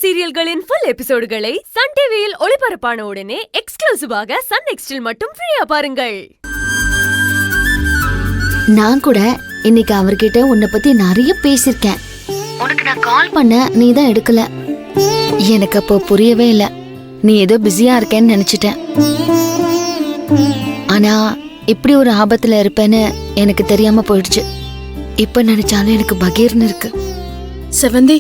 சீரியல்களின் full எபிசோடுகளை Sun டிவியில் ஒளிபரப்பான உடனே எக்ஸ்க்ளூசிவாக சன் நெக்ஸ்டில் மட்டும் ஃப்ரீயா பாருங்கள். நான் கூட இன்னைக்கு அவர்கிட்ட உன்னை பத்தி நிறைய பேசிருக்கேன். உனக்கு நான் கால் பண்ண நீ தான் எடுக்கல. எனக்கு அப்போ புரியவே இல்ல, நீ ஏதோ பிஸியா இருக்கேன்னு நினைச்சிட்டேன். ஆனா இப்படி ஒரு ஆபத்துல இருப்பேன்னு எனக்கு தெரியாம போயிடுச்சு. இப்ப நினைச்சாலும் எனக்கு பகீர்னு இருக்கு. செவந்தி,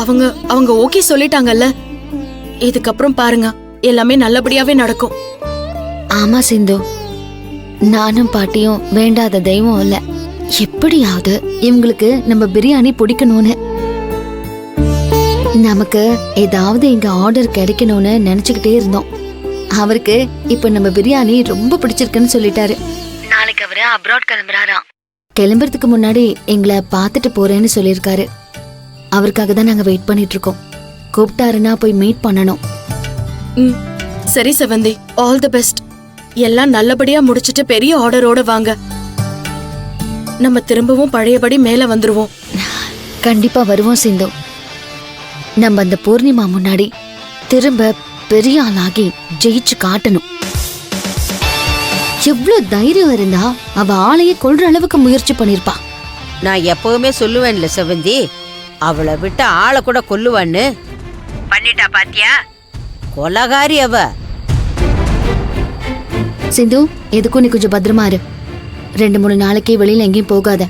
அவங்க ஓகே சொல்லிட்டாங்கல்ல, இதுக்கப்புறம் பாருங்க எல்லாமே நல்லபடியாவே நடக்கும். ஆமா சிந்து, நானும் பாட்டியும் வேண்டாத தெய்வம் இல்ல. எப்படியாவது இவங்களுக்கு நம்ம பிரியாணி பிடிக்கணும்னு, நமக்கு ஏதாவது இங்க ஆர்டர் கிடைக்கணும்னு நினைச்சுக்கிட்டே இருந்தோம். அவருக்கு இப்ப நம்ம பிரியாணி ரொம்ப பிடிச்சிருக்குன்னு சொல்லிட்டாரு. நாளைக்கு அவரு அப்ராட் கிளம்புறாராம். கிளம்புறதுக்கு முன்னாடி எங்களை பாத்துட்டு போறேன்னு சொல்லிருக்காரு. அவருக்காக தான் நாங்க வெயிட் பண்ணிட்டு இருக்கோம். கூப்பிட்டாருன்னா போய் மீட் பண்ணணும். சரி செவந்தி, ஆல் தி பெஸ்ட். எல்லாம் நல்லபடியா முடிச்சிட்டு பெரிய ஆர்டரோட வாங்க. நம்ம திரும்பவும் பழையபடி மேல வந்துருவோம். கண்டிப்பா வருவோம் சிந்து. நம்ம அந்த பூர்ணிமா முன்னாடி திரும்ப பெரிய ஆளாகி ஜெயிச்சு காட்டணும். எவ்வளவு தைரியம் இருந்தா அவ ஆளையே கொல்ற அளவுக்கு முயற்சி பண்ணிருப்பா. நான் எப்பவுமே சொல்லுவேன்ல செவந்தி, அவளை விட்டு ஆளை கூட கொல்லுவான்னு. பண்ணிட்டா பாத்தியா, கொலகாரி அவ. சிந்து, எதுக்கும் நீ கொஞ்சம் பத்திரமா இரு. 2-3 நாளைக்கு வெளியில எங்கேயும் போகாத.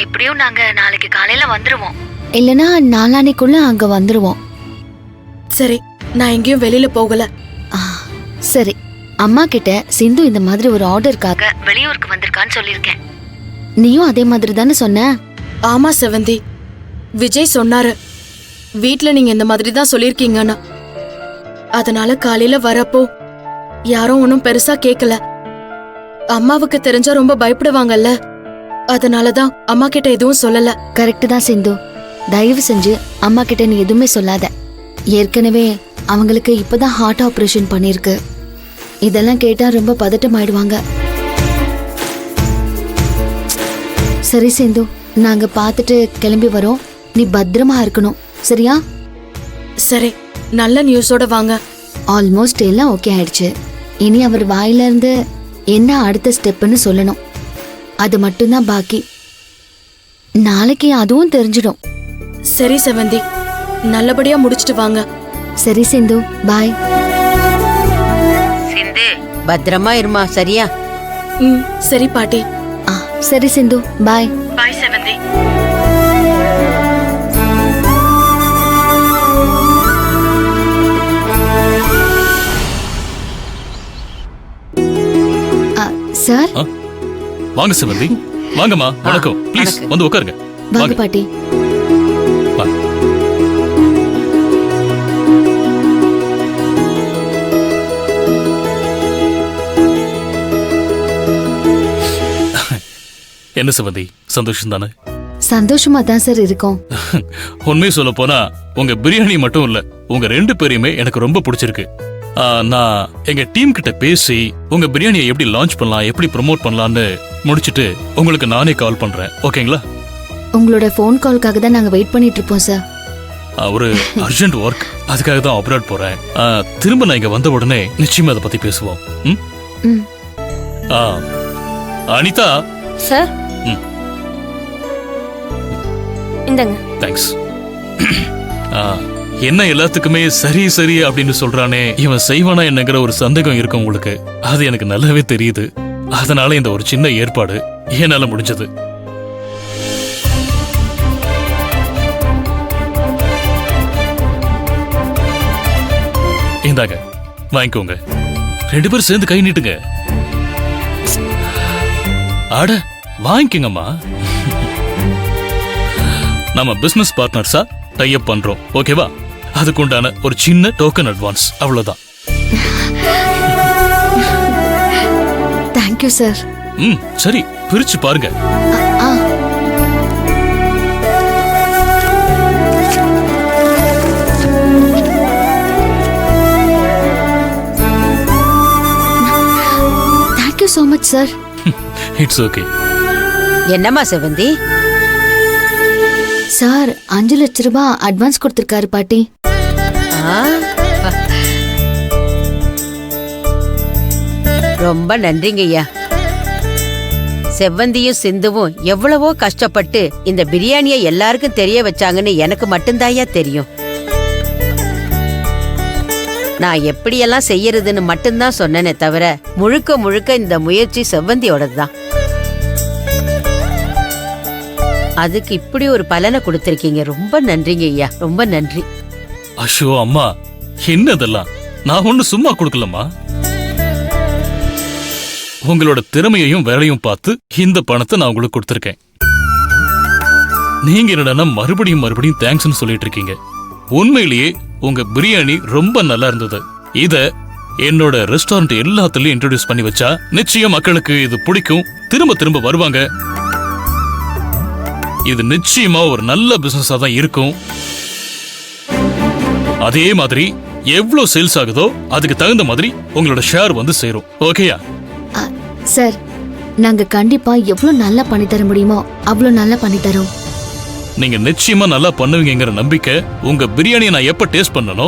எப்படியும் நாங்க நாளைக்கு காலையில வந்துருவோம், இல்லனா நாளானைக்குள்ள அங்க வந்துருவோம். சரி, நான் எங்கேயும் வெளியில போகல. சரி, அம்மா கிட்ட சிந்து இந்த மாதிரி ஒரு ஆர்டருக்காக வெளியூருக்கு வந்திருக்கான்னு சொல்லிருக்கேன். நீயும் அதே மாதிரி தானே சொன்ன? ஆமா செவந்தி, விஜய் சொன்னாரு வீட்ல நீங்க இந்த மாதிரி தான் சொல்லிருக்கீங்கன்னு. அதனால காலையில வரப்போ யாரும் ஒன்னும் பெருசா கேக்கல. அம்மாவுக்கு தெரிஞ்சா ரொம்ப பயப்படுவாங்கல்ல, அதனாலதான் அம்மா கிட்ட எதுவும் சொல்லல. கரெக்ட் தான் சிந்து, தயவு செஞ்சு அம்மா கிட்ட நீ எதுவுமே சொல்லாத. ஏற்கனவே அவங்களுக்கு இப்பதான் ஹார்ட் ஆபரேஷன் பண்ணிருக்கு. இதெல்லாம் கேட்டா ரொம்ப பதட்டம் ஆயிடுவாங்க. சரி சிந்து, நாங்க பாத்துட்டு கிளம்பி வரோம். நீ பத்திரமா இருக்கணும், சரியா? சரி, நல்ல நியூஸோட வாங்க. ஆல்மோஸ்ட் எல்லாம் ஓகே ஆயிடுச்சு. இனி அவர் வாயில இருந்து என்ன அடுத்த ஸ்டெப்னு சொல்லணும். அது மட்டும்தான் பாக்கி. நாளைக்கு அதுவும் தெரிஞ்சிடும். சரி செவந்தி, நல்லபடியா முடிச்சிட்டு வாங்க. சரி சிந்து, பாய். சிந்து, பத்திரமா இருமா, சரியா? சரி பாட்டி. சரி சிந்து, பாய். பாய் செவந்தி. சார், வாங்க செவந்தி. வாங்கம்மா, வணக்கம். ப்ளீஸ் வந்து உட்காருங்க. வாங்க பாட்டி. என்ன செவந்தி, சந்தோஷம் தானே? சந்தோஷமா தான் சார் இருக்கும். உண்மையை சொல்ல போனா உங்க பிரியாணி மட்டும் இல்ல, உங்க 2 பேரையுமே எனக்கு ரொம்ப பிடிச்சிருக்கு. நான் எங்க டீம் கிட்ட பேசி உங்க பிரியாணியை எப்படி லான்ச் பண்ணலாம், எப்படி ப்ரோமோட் பண்ணலாம்னு முடிச்சிட்டு உங்களுக்கு நானே கால் பண்றேன். ஓகேங்களா? உங்களோட ஃபோன் கால்காக தான் நாங்க வெயிட் பண்ணிட்டு இருப்போம் சார். ஒரு அர்ஜென்ட் ஒர்க், அதுக்காக தான் அப்ராட் போறேன். திரும்ப நான் இங்க வந்த உடனே நிச்சயமா அதை பத்தி பேசுவோம். அனிதா சார், இந்தங்க. தேங்க்ஸ். என்ன எல்லாத்துக்குமே சரி சரி அப்படின்னு சொல்றானே, இவன் செய்வானா என்னங்கிற ஒரு சந்தேகம் இருக்கு உங்களுக்கு. அது எனக்கு நல்லாவே தெரியுது. அதனால இந்த ஒரு சின்ன ஏற்பாடு என்னால முடிஞ்சது. இந்தாங்க, வாங்கிக்கோங்க. 2 பேரும் சேர்ந்து கை நீட்டுங்க. ஆட வாங்கிக்கங்கம்மா. நம்ம பிசினஸ் பார்ட்னர்ஸா டை அப் பண்றோம், ஓகேவா? அதுக்குண்டான ஒரு சின்ன டோக்கன் அட்வான்ஸ், அவ்வளவுதான். Thank you sir. சரி, பிரிச்சு பாருங்க. Thank you so much sir. It's okay. என்னம்மா செவந்தி, சார் 5 லட்ச ரூபாய் அட்வான்ஸ் கொடுத்திருக்காரு பாட்டி. ஆ? ரொம்ப நன்றிங்க ஐயா. செவ்வந்தியும் சிந்துவும் எவ்வளவோ கஷ்டப்பட்டு இந்த பிரியாணியை எல்லாருக்கும் தெரிய வச்சாங்கன்னு எனக்கு மட்டும்தாயா தெரியும். நான் எப்படியெல்லாம் செய்யறதுன்னு மட்டும்தான் சொன்னேனே தவிர முழுக்க முழுக்க இந்த முயற்சி செவ்வந்தியோடது தான். அதுக்கு இப்படி ஒரு பலனை கொடுத்திருக்கீங்க. ரொம்ப நன்றிங்க ஐயா, ரொம்ப நன்றி. அஷோ அம்மா, என்னதெல்லாம் நான் ஒண்ணு சும்மா கொடுக்கலம்மா. உங்களோட திறமையையும் வேலையும் பார்த்து இந்த பணத்தை நான் உங்களுக்கு கொடுத்திருக்கேன். நீங்க என்னடா மறுபடியும் மறுபடியும் தேங்க்ஸ்னு சொல்லிட்டு இருக்கீங்க. உண்மையிலேயே உங்க பிரியாணி ரொம்ப நல்லா இருந்தது. இத என்னோட ரெஸ்டாரண்ட் எல்லாத்துலயும் இன்ட்ரோடியூஸ் பண்ணி வச்சா நிச்சயம் மக்களுக்கு இது பிடிக்கும், திரும்ப திரும்ப வருவாங்க. இது நிச்சயமா ஒரு நல்ல பிசினஸா தான் இருக்கும். அதே மாதிரி எவ்வளவு சேல்ஸ் ஆகுதோ அதுக்கு தகுந்த மாதிரி உங்களோட ஷேர் வந்து சேரும். ஓகேயா? சார், நாங்க கண்டிப்பா எவ்வளவு நல்லா பண்ணி தர முடியுமோ அவ்வளவு நல்லா பண்ணி தரோம். நீங்க நிச்சயமா நல்லா பண்ணுவீங்கிற நம்பிக்கை உங்க பிரியாணியை நான் எப்ப டேஸ்ட் பண்ணனோ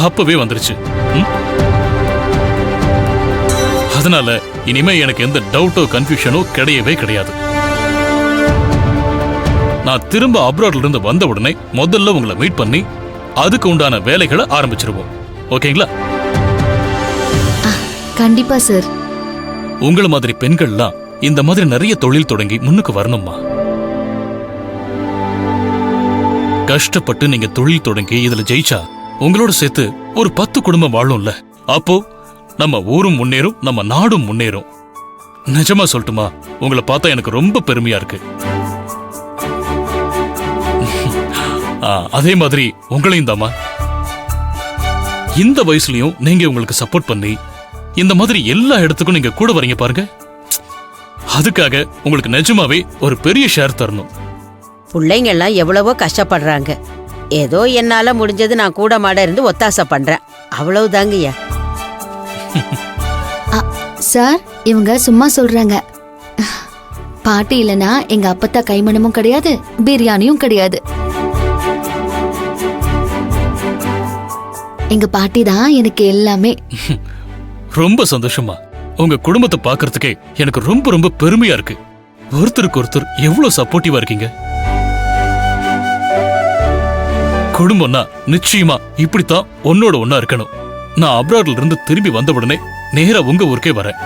அப்பவே வந்துருச்சு. அதனால இனிமே எனக்கு எந்த டவுட்டோ கன்ஃபியூஷனோ கிடையவே கிடையாது. நான் திரும்ப அப்ராட்ல இருந்து வந்த உடனே முதல்ல உங்களை மீட் பண்ணி அதுக்கு உண்டான வேலைகளை ஆரம்பிச்சிருவோம். ஓகேங்களா? கண்டிப்பா சார். உங்கள மாதிரி பெண்கள்லாம் இந்த மாதிரி நிறைய தொழில் தொடங்கி முன்னுக்கு வரணும்மா. கஷ்டப்பட்டு நீங்க தொழில் தொடங்கி இதுல ஜெயிச்சா உங்களோட சேர்த்து ஒரு 10 குடும்பம் வாழும்ல. அப்போ நம்ம ஊரும் முன்னேறும், நம்ம நாடும் முன்னேறும். நிஜமா சொல்லட்டுமா, உங்களை பார்த்தா எனக்கு ரொம்ப பெருமையா இருக்கு. அதே மாதிரி உங்களையும் தாமா. இந்த வயசுலயும் நீங்க உங்களுக்கு சப்போர்ட் பண்ணி இந்த மாதிரி எல்லா இடத்துக்கும் நீங்க கூட வரீங்க பாருங்க. அதுக்காக உங்களுக்கு நிஜமாவே ஒரு பெரிய ஷேர் தரணும். பிள்ளைங்க எல்லாம் எவ்வளவோ கஷ்டப்படுறாங்க. ஏதோ என்னால முடிஞ்சது நான் கூட மாட இருந்து ஒத்தாசை பண்றேன், அவ்வளவுதாங்கய்யா. சார், இவங்க சும்மா சொல்றாங்க. பாட்டி இல்லனா எங்க அப்பத்தா கைமணமும் கிடையாது, பிரியாணியும் கிடையாது. எங்க பாட்டி தான் எனக்கு எல்லாமே. ரொம்ப சந்தோஷமா. உங்க குடும்பத்தை பாக்குறதுக்கே எனக்கு ரொம்ப ரொம்ப பெருமையா இருக்கு. ஒருத்தருக்கு ஒருத்தர் எவ்வளவு சப்போர்ட்டிவா இருக்கீங்க. குடும்பம்னா நிச்சயமா இப்படித்தான் ஒன்னோட ஒன்னா இருக்கணும். நான் அப்ராட்ல இருந்து திரும்பி வந்த உடனே நேரா உங்க ஊருக்கே வரேன்.